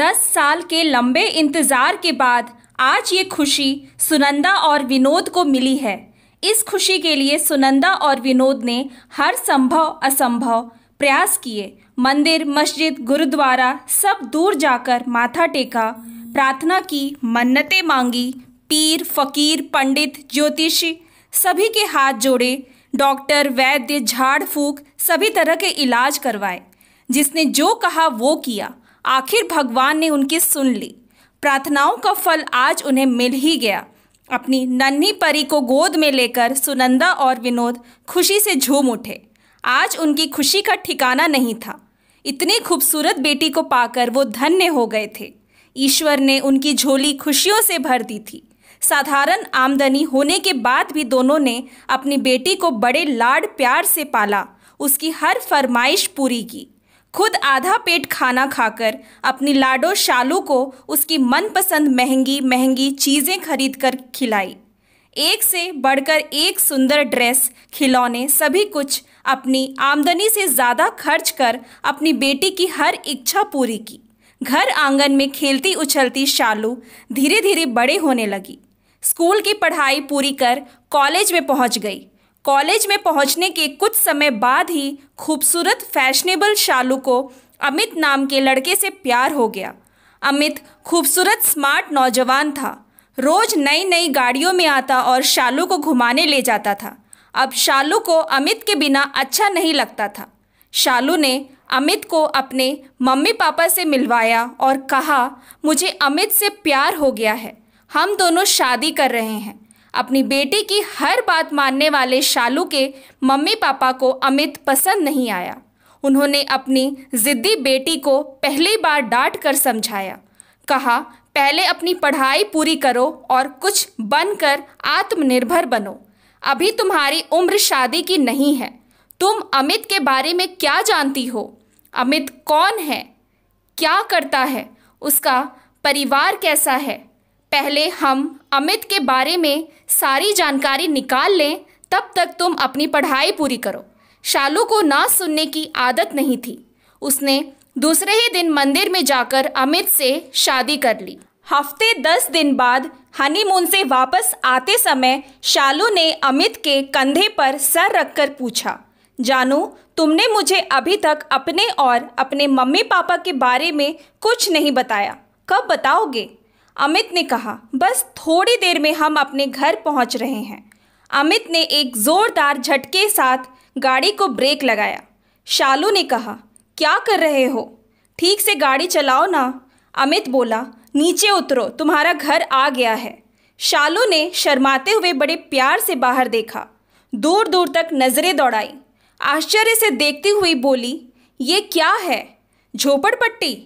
10 साल के लंबे इंतज़ार के बाद आज ये खुशी सुनंदा और विनोद को मिली है। इस खुशी के लिए सुनंदा और विनोद ने हर संभव असंभव प्रयास किए। मंदिर, मस्जिद, गुरुद्वारा सब दूर जाकर माथा टेका, प्रार्थना की, मन्नतें मांगी, पीर, फकीर, पंडित, ज्योतिषी सभी के हाथ जोड़े, डॉक्टर, वैद्य, झाड़ फूक सभी तरह के इलाज करवाए। जिसने जो कहा वो किया। आखिर भगवान ने उनकी सुन ली। प्रार्थनाओं का फल आज उन्हें मिल ही गया। अपनी नन्ही परी को गोद में लेकर सुनंदा और विनोद खुशी से झूम उठे। आज उनकी खुशी का ठिकाना नहीं था। इतनी खूबसूरत बेटी को पाकर वो धन्य हो गए थे। ईश्वर ने उनकी झोली खुशियों से भर दी थी। साधारण आमदनी होने के बाद भी दोनों ने अपनी बेटी को बड़े लाड प्यार से पाला, उसकी हर फरमाइश पूरी की। खुद आधा पेट खाना खाकर अपनी लाडो शालू को उसकी मनपसंद महंगी महंगी चीज़ें खरीद कर खिलाई। एक से बढ़कर एक सुंदर ड्रेस, खिलौने, सभी कुछ अपनी आमदनी से ज़्यादा खर्च कर अपनी बेटी की हर इच्छा पूरी की। घर आंगन में खेलती उछलती शालू धीरे धीरे बड़े होने लगी। स्कूल की पढ़ाई पूरी कर कॉलेज में पहुंच गई। कॉलेज में पहुंचने के कुछ समय बाद ही खूबसूरत फैशनेबल शालू को अमित नाम के लड़के से प्यार हो गया। अमित खूबसूरत स्मार्ट नौजवान था। रोज नई नई गाड़ियों में आता और शालू को घुमाने ले जाता था। अब शालू को अमित के बिना अच्छा नहीं लगता था। शालू ने अमित को अपने मम्मी पापा से मिलवाया और कहा, मुझे अमित से प्यार हो गया है, हम दोनों शादी कर रहे हैं। अपनी बेटी की हर बात मानने वाले शालू के मम्मी पापा को अमित पसंद नहीं आया। उन्होंने अपनी ज़िद्दी बेटी को पहली बार डांट कर समझाया। कहा, पहले अपनी पढ़ाई पूरी करो और कुछ बनकर आत्मनिर्भर बनो। अभी तुम्हारी उम्र शादी की नहीं है। तुम अमित के बारे में क्या जानती हो? अमित कौन है, क्या करता है, उसका परिवार कैसा है? पहले हम अमित के बारे में सारी जानकारी निकाल लें, तब तक तुम अपनी पढ़ाई पूरी करो। शालू को ना सुनने की आदत नहीं थी। उसने दूसरे ही दिन मंदिर में जाकर अमित से शादी कर ली। हफ्ते 10 दिन बाद हनीमून से वापस आते समय शालू ने अमित के कंधे पर सर रखकर पूछा, जानू, तुमने मुझे अभी तक अपने और अपने मम्मी पापा के बारे में कुछ नहीं बताया, कब बताओगे? अमित ने कहा, बस थोड़ी देर में हम अपने घर पहुंच रहे हैं। अमित ने एक ज़ोरदार झटके साथ गाड़ी को ब्रेक लगाया। शालू ने कहा, क्या कर रहे हो? ठीक से गाड़ी चलाओ ना। अमित बोला, नीचे उतरो, तुम्हारा घर आ गया है। शालू ने शर्माते हुए बड़े प्यार से बाहर देखा, दूर दूर तक नज़रें दौड़ाई। आश्चर्य से देखती हुई बोली, ये क्या है? झोपड़पट्टी?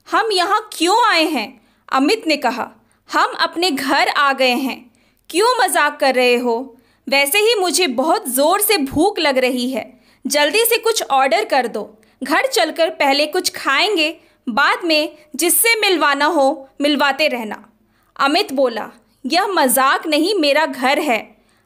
हम यहाँ क्यों आए हैं? अमित ने कहा, हम अपने घर आ गए हैं। क्यों मजाक कर रहे हो? वैसे ही मुझे बहुत ज़ोर से भूख लग रही है, जल्दी से कुछ ऑर्डर कर दो। घर चलकर पहले कुछ खाएंगे, बाद में जिससे मिलवाना हो मिलवाते रहना। अमित बोला, यह मजाक नहीं, मेरा घर है।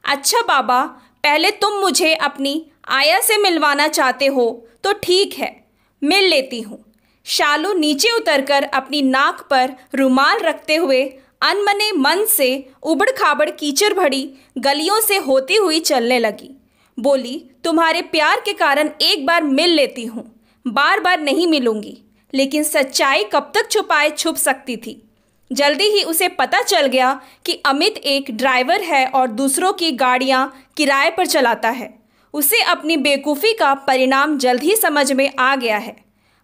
अच्छा बाबा, पहले तुम मुझे अपनी आया से मिलवाना चाहते हो तो ठीक है, मिल लेती हूँ। शालू नीचे उतरकर अपनी नाक पर रुमाल रखते हुए अनमने मन से उबड़ खाबड़ कीचड़ भरी गलियों से होती हुई चलने लगी। बोली, तुम्हारे प्यार के कारण एक बार मिल लेती हूँ, बार बार नहीं मिलूंगी। लेकिन सच्चाई कब तक छुपाए छुप सकती थी। जल्दी ही उसे पता चल गया कि अमित एक ड्राइवर है और दूसरों की गाड़ियाँ किराए पर चलाता है। उसे अपनी बेवकूफ़ी का परिणाम जल्द ही समझ में आ गया है।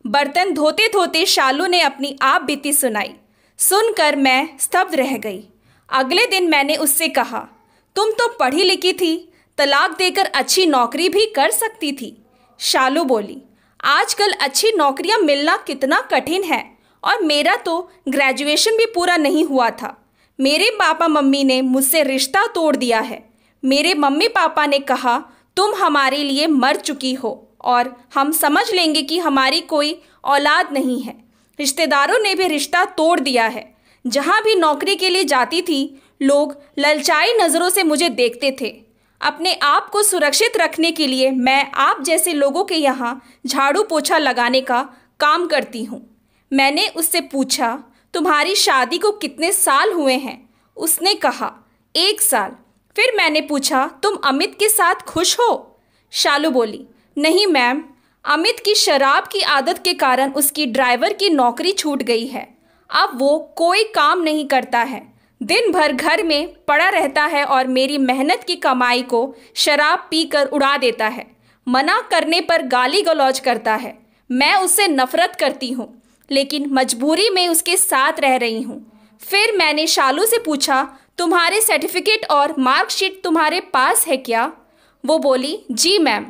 बर्तन धोते धोते शालू ने अपनी आप बीती सुनाई। सुनकर मैं स्तब्ध रह गई। अगले दिन मैंने उससे कहा, तुम तो पढ़ी लिखी थी, तलाक देकर अच्छी नौकरी भी कर सकती थी। शालू बोली, आजकल अच्छी नौकरियां मिलना कितना कठिन है और मेरा तो ग्रेजुएशन भी पूरा नहीं हुआ था। मेरे पापा मम्मी ने मुझसे रिश्ता तोड़ दिया है। मेरे मम्मी पापा ने कहा, तुम हमारे लिए मर चुकी हो और हम समझ लेंगे कि हमारी कोई औलाद नहीं है। रिश्तेदारों ने भी रिश्ता तोड़ दिया है। जहाँ भी नौकरी के लिए जाती थी, लोग ललचाई नज़रों से मुझे देखते थे। अपने आप को सुरक्षित रखने के लिए मैं आप जैसे लोगों के यहाँ झाड़ू पोछा लगाने का काम करती हूँ। मैंने उससे पूछा, तुम्हारी शादी को कितने साल हुए हैं? उसने कहा, 1 साल। फिर मैंने पूछा, तुम अमित के साथ खुश हो? शालू बोली, नहीं मैम, अमित की शराब की आदत के कारण उसकी ड्राइवर की नौकरी छूट गई है। अब वो कोई काम नहीं करता है, दिन भर घर में पड़ा रहता है और मेरी मेहनत की कमाई को शराब पीकर उड़ा देता है। मना करने पर गाली गलौज करता है। मैं उससे नफरत करती हूँ, लेकिन मजबूरी में उसके साथ रह रही हूँ। फिर मैंने शालू से पूछा, तुम्हारे सर्टिफिकेट और मार्कशीट तुम्हारे पास है क्या? वो बोली, जी मैम।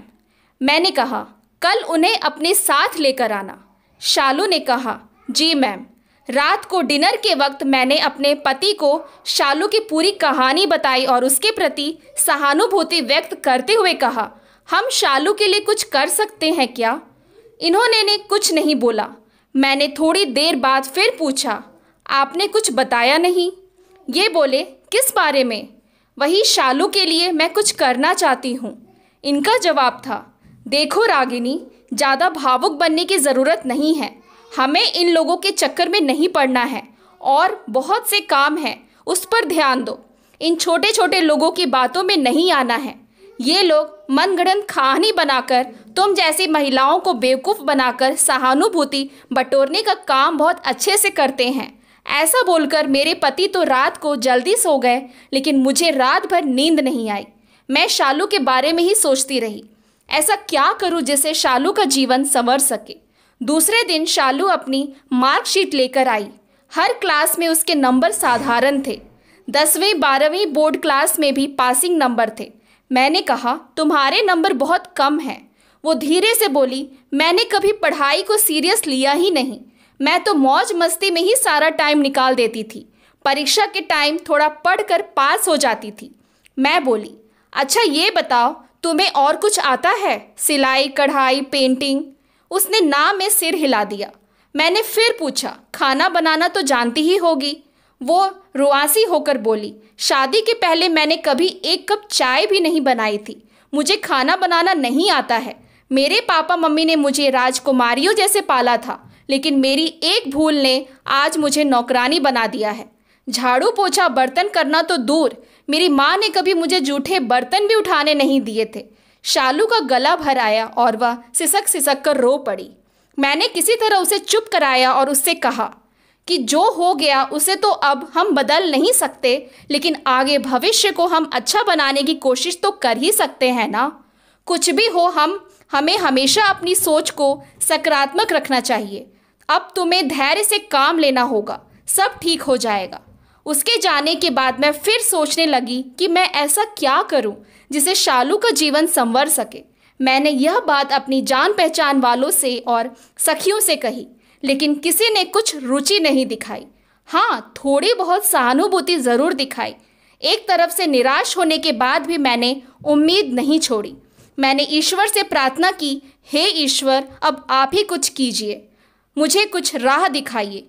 मैंने कहा, कल उन्हें अपने साथ लेकर आना। शालू ने कहा, जी मैम। रात को डिनर के वक्त मैंने अपने पति को शालू की पूरी कहानी बताई और उसके प्रति सहानुभूति व्यक्त करते हुए कहा, हम शालू के लिए कुछ कर सकते हैं क्या? इन्होंने ने कुछ नहीं बोला। मैंने थोड़ी देर बाद फिर पूछा, आपने कुछ बताया नहीं? ये बोले, किस बारे में? वही शालू के लिए मैं कुछ करना चाहती हूँ। इनका जवाब था, देखो रागिनी, ज़्यादा भावुक बनने की ज़रूरत नहीं है। हमें इन लोगों के चक्कर में नहीं पड़ना है और बहुत से काम हैं, उस पर ध्यान दो। इन छोटे छोटे लोगों की बातों में नहीं आना है। ये लोग मनगढ़ंत कहानी बनाकर तुम जैसी महिलाओं को बेवकूफ़ बनाकर सहानुभूति बटोरने का काम बहुत अच्छे से करते हैं। ऐसा बोलकर मेरे पति तो रात को जल्दी सो गए, लेकिन मुझे रात भर नींद नहीं आई। मैं शालू के बारे में ही सोचती रही, ऐसा क्या करूं जिससे शालू का जीवन संवर सके। दूसरे दिन शालू अपनी मार्कशीट लेकर आई। हर क्लास में उसके नंबर साधारण थे। 10वीं 12वीं बोर्ड क्लास में भी पासिंग नंबर थे। मैंने कहा, तुम्हारे नंबर बहुत कम हैं। वो धीरे से बोली, मैंने कभी पढ़ाई को सीरियस लिया ही नहीं। मैं तो मौज मस्ती में ही सारा टाइम निकाल देती थी। परीक्षा के टाइम थोड़ा पढ़कर पास हो जाती थी। मैं बोली, अच्छा ये बताओ, तुम्हें और कुछ आता है? सिलाई, कढ़ाई, पेंटिंग? उसने ना में सिर हिला दिया। मैंने फिर पूछा, खाना बनाना तो जानती ही होगी? वो रुआसी होकर बोली, शादी के पहले मैंने कभी 1 कप चाय भी नहीं बनाई थी। मुझे खाना बनाना नहीं आता है। मेरे पापा मम्मी ने मुझे राजकुमारियों जैसे पाला था, लेकिन मेरी एक भूल ने आज मुझे नौकरानी बना दिया है। झाड़ू पोछा बर्तन करना तो दूर, मेरी माँ ने कभी मुझे जूठे बर्तन भी उठाने नहीं दिए थे। शालू का गला भर आया और वह सिसक सिसक कर रो पड़ी। मैंने किसी तरह उसे चुप कराया और उससे कहा कि जो हो गया उसे तो अब हम बदल नहीं सकते, लेकिन आगे भविष्य को हम अच्छा बनाने की कोशिश तो कर ही सकते हैं ना। कुछ भी हो, हमें हमेशा अपनी सोच को सकारात्मक रखना चाहिए। अब तुम्हें धैर्य से काम लेना होगा, सब ठीक हो जाएगा। उसके जाने के बाद मैं फिर सोचने लगी कि मैं ऐसा क्या करूं जिससे शालू का जीवन संवर सके। मैंने यह बात अपनी जान पहचान वालों से और सखियों से कही, लेकिन किसी ने कुछ रुचि नहीं दिखाई। हाँ, थोड़ी बहुत सहानुभूति ज़रूर दिखाई। एक तरफ से निराश होने के बाद भी मैंने उम्मीद नहीं छोड़ी। मैंने ईश्वर से प्रार्थना की, हे ईश्वर, अब आप ही कुछ कीजिए, मुझे कुछ राह दिखाइए।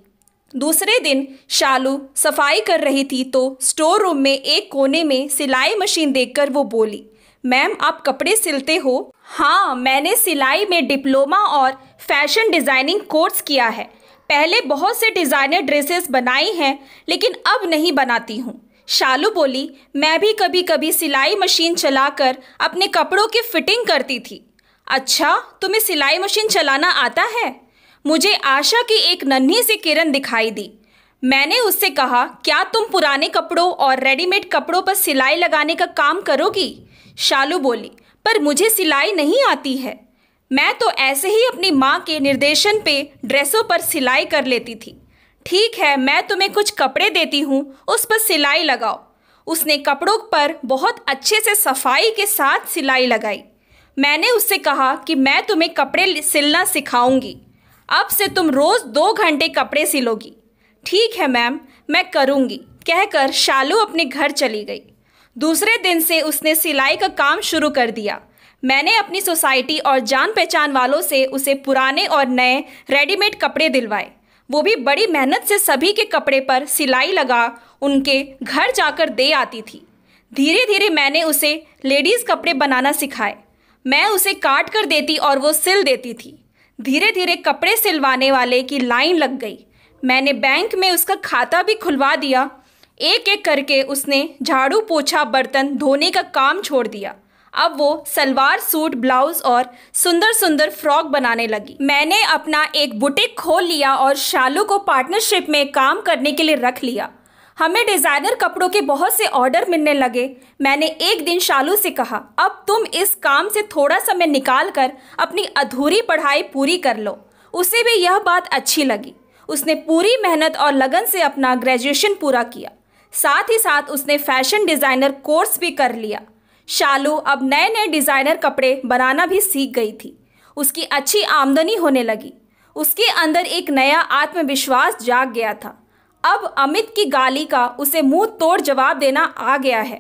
दूसरे दिन शालू सफाई कर रही थी तो स्टोर रूम में एक कोने में सिलाई मशीन देखकर वो बोली, मैम आप कपड़े सिलते हो? हाँ, मैंने सिलाई में डिप्लोमा और फैशन डिज़ाइनिंग कोर्स किया है। पहले बहुत से डिज़ाइनर ड्रेसेस बनाई हैं, लेकिन अब नहीं बनाती हूँ। शालू बोली, मैं भी कभी कभी सिलाई मशीन चलाकर अपने कपड़ों की फिटिंग करती थी। अच्छा, तुम्हें सिलाई मशीन चलाना आता है? मुझे आशा की एक नन्ही सी किरण दिखाई दी। मैंने उससे कहा, क्या तुम पुराने कपड़ों और रेडीमेड कपड़ों पर सिलाई लगाने का काम करोगी? शालू बोली, पर मुझे सिलाई नहीं आती है। मैं तो ऐसे ही अपनी माँ के निर्देशन पे ड्रेसों पर सिलाई कर लेती थी। ठीक है, मैं तुम्हें कुछ कपड़े देती हूँ, उस पर सिलाई लगाओ। उसने कपड़ों पर बहुत अच्छे से सफाई के साथ सिलाई लगाई। मैंने उससे कहा कि मैं तुम्हें कपड़े सिलना सिखाऊंगी। अब से तुम रोज़ 2 घंटे कपड़े सिलोगी। ठीक है मैम, मैं करूँगी, कहकर शालू अपने घर चली गई। दूसरे दिन से उसने सिलाई का काम शुरू कर दिया। मैंने अपनी सोसाइटी और जान पहचान वालों से उसे पुराने और नए रेडीमेड कपड़े दिलवाए। वो भी बड़ी मेहनत से सभी के कपड़े पर सिलाई लगा उनके घर जाकर दे आती थी। धीरे धीरे मैंने उसे लेडीज़ कपड़े बनाना सिखाए। मैं उसे काट कर देती और वो सिल देती थी। धीरे धीरे कपड़े सिलवाने वाले की लाइन लग गई। मैंने बैंक में उसका खाता भी खुलवा दिया। एक एक करके उसने झाड़ू पोछा बर्तन धोने का काम छोड़ दिया। अब वो सलवार सूट ब्लाउज और सुंदर सुंदर फ्रॉक बनाने लगी। मैंने अपना एक बुटीक खोल लिया और शालू को पार्टनरशिप में काम करने के लिए रख लिया। हमें डिज़ाइनर कपड़ों के बहुत से ऑर्डर मिलने लगे। मैंने एक दिन शालू से कहा, अब तुम इस काम से थोड़ा समय निकाल कर अपनी अधूरी पढ़ाई पूरी कर लो। उसे भी यह बात अच्छी लगी। उसने पूरी मेहनत और लगन से अपना ग्रेजुएशन पूरा किया। साथ ही साथ उसने फैशन डिज़ाइनर कोर्स भी कर लिया। शालू अब नए नए डिज़ाइनर कपड़े बनाना भी सीख गई थी। उसकी अच्छी आमदनी होने लगी। उसके अंदर एक नया आत्मविश्वास जाग गया था। अब अमित की गाली का उसे मुंह तोड़ जवाब देना आ गया है।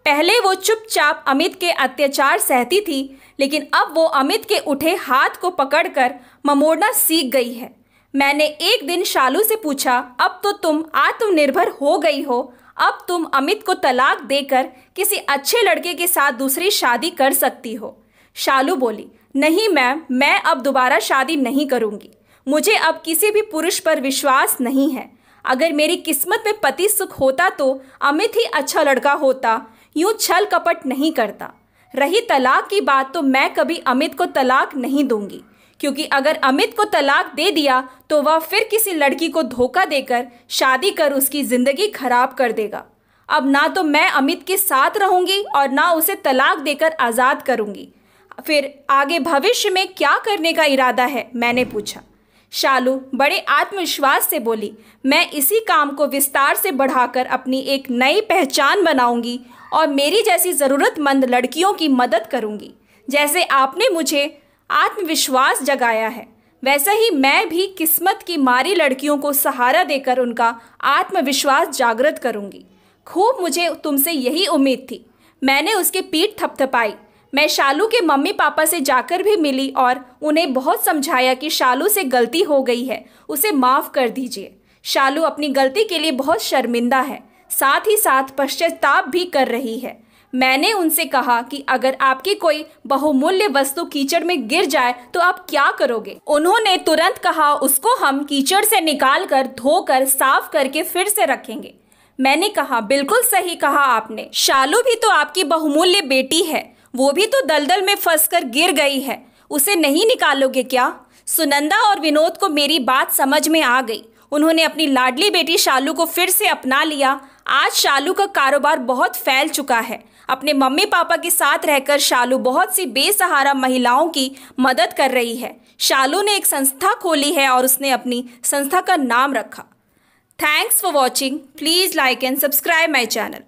पहले वो चुपचाप अमित के अत्याचार सहती थी, लेकिन अब वो अमित के उठे हाथ को पकड़कर ममोड़ना सीख गई है। मैंने एक दिन शालू से पूछा, अब तो तुम आत्मनिर्भर हो गई हो, अब तुम अमित को तलाक देकर किसी अच्छे लड़के के साथ दूसरी शादी कर सकती हो। शालू बोली, नहीं मैम, मैं अब दोबारा शादी नहीं करूँगी। मुझे अब किसी भी पुरुष पर विश्वास नहीं है। अगर मेरी किस्मत में पति सुख होता तो अमित ही अच्छा लड़का होता, यूं छल कपट नहीं करता। रही तलाक की बात, तो मैं कभी अमित को तलाक नहीं दूंगी, क्योंकि अगर अमित को तलाक दे दिया तो वह फिर किसी लड़की को धोखा देकर शादी कर उसकी ज़िंदगी खराब कर देगा। अब ना तो मैं अमित के साथ रहूंगी और ना उसे तलाक देकर आज़ाद करूंगी। फिर आगे भविष्य में क्या करने का इरादा है, मैंने पूछा। शालू बड़े आत्मविश्वास से बोली, मैं इसी काम को विस्तार से बढ़ाकर अपनी एक नई पहचान बनाऊंगी और मेरी जैसी ज़रूरतमंद लड़कियों की मदद करूंगी। जैसे आपने मुझे आत्मविश्वास जगाया है, वैसे ही मैं भी किस्मत की मारी लड़कियों को सहारा देकर उनका आत्मविश्वास जागृत करूंगी। खूब मुझे तुमसे यही उम्मीद थी। मैंने उसकी पीठ थपथपाई। मैं शालू के मम्मी पापा से जाकर भी मिली और उन्हें बहुत समझाया कि शालू से गलती हो गई है, उसे माफ़ कर दीजिए। शालू अपनी गलती के लिए बहुत शर्मिंदा है, साथ ही साथ पश्चाताप भी कर रही है। मैंने उनसे कहा कि अगर आपकी कोई बहुमूल्य वस्तु कीचड़ में गिर जाए तो आप क्या करोगे? उन्होंने तुरंत कहा, उसको हम कीचड़ से निकाल कर धोकर साफ करके फिर से रखेंगे। मैंने कहा, बिल्कुल सही कहा आपने। शालू भी तो आपकी बहुमूल्य बेटी है, वो भी तो दलदल में फंसकर गिर गई है, उसे नहीं निकालोगे क्या? सुनंदा और विनोद को मेरी बात समझ में आ गई। उन्होंने अपनी लाडली बेटी शालू को फिर से अपना लिया। आज शालू का कारोबार बहुत फैल चुका है। अपने मम्मी पापा के साथ रहकर शालू बहुत सी बेसहारा महिलाओं की मदद कर रही है। शालू ने एक संस्था खोली है और उसने अपनी संस्था का नाम रखा। Thanks for watching. Please like and subscribe my channel.